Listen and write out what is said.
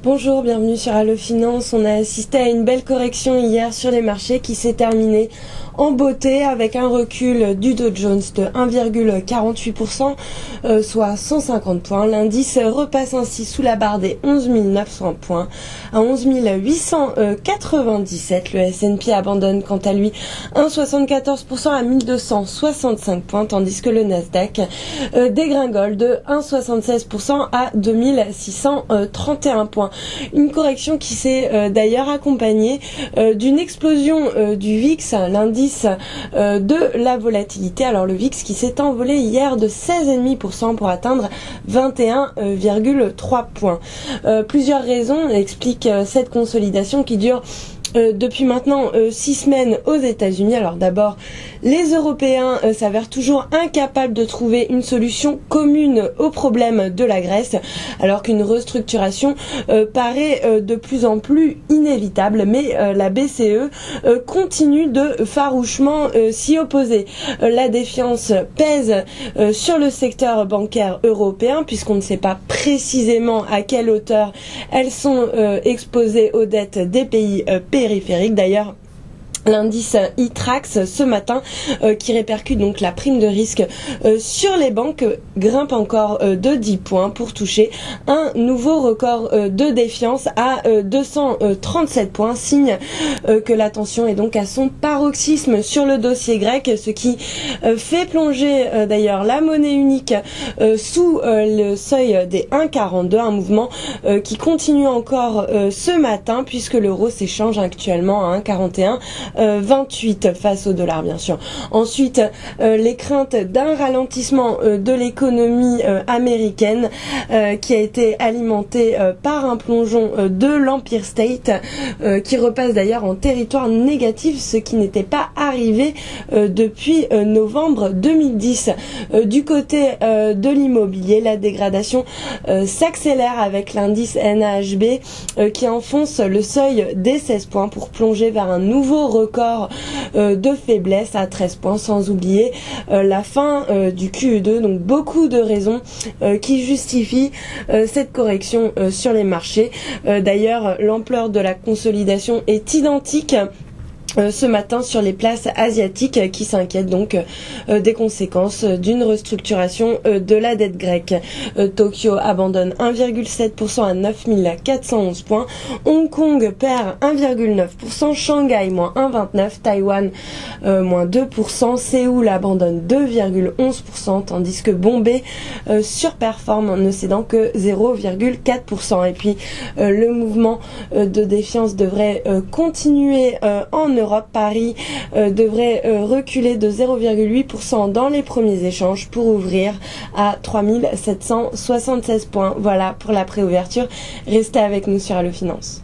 Bonjour, bienvenue sur Allo Finance. On a assisté à une belle correction hier sur les marchés qui s'est terminée en beauté avec un recul du Dow Jones de 1,48%, soit 150 points. L'indice repasse ainsi sous la barre des 11 900 points à 11 897. Le S&P abandonne quant à lui 1,74% à 1265 points, tandis que le Nasdaq dégringole de 1,76% à 2631 points. Une correction qui s'est d'ailleurs accompagnée d'une explosion du VIX, l'indice de la volatilité. Alors le VIX qui s'est envolé hier de 16,5% pour atteindre 21,3 points. Plusieurs raisons expliquent cette consolidation qui dure depuis maintenant 6 semaines aux États-Unis. Alors d'abord, les Européens s'avèrent toujours incapables de trouver une solution commune au problème de la Grèce, alors qu'une restructuration paraît de plus en plus inévitable. Mais la BCE continue de farouchement s'y opposer. La défiance pèse sur le secteur bancaire européen, puisqu'on ne sait pas précisément à quelle hauteur elles sont exposées aux dettes des pays périphériques. D'ailleurs, l'indice iTraxx ce matin qui répercute donc la prime de risque sur les banques grimpe encore de 10 points pour toucher un nouveau record de défiance à 237 points, signe que la tension est donc à son paroxysme sur le dossier grec, ce qui fait plonger d'ailleurs la monnaie unique sous le seuil des 1,42, un mouvement qui continue encore ce matin puisque l'euro s'échange actuellement à 1,41 28 face au dollar, bien sûr. Ensuite, les craintes d'un ralentissement de l'économie américaine qui a été alimentée par un plongeon de l'Empire State qui repasse d'ailleurs en territoire négatif, ce qui n'était pas arrivé depuis novembre 2010. Du côté de l'immobilier, la dégradation s'accélère avec l'indice NAHB qui enfonce le seuil des 16 points pour plonger vers un nouveau record de faiblesse à 13 points, sans oublier la fin du QE2. Donc beaucoup de raisons qui justifient cette correction sur les marchés. D'ailleurs, l'ampleur de la consolidation est identique ce matin sur les places asiatiques qui s'inquiètent donc des conséquences d'une restructuration de la dette grecque. Tokyo abandonne 1,7% à 9 411 points. Hong Kong perd 1,9%. Shanghai moins 1,29%. Taïwan moins 2%. Séoul abandonne 2,11%. Tandis que Bombay surperforme en ne cédant que 0,4%. Et puis le mouvement de défiance devrait continuer en Europe. Paris devrait reculer de 0,8% dans les premiers échanges pour ouvrir à 3776 points. Voilà pour la préouverture. Restez avec nous sur Allo Finance.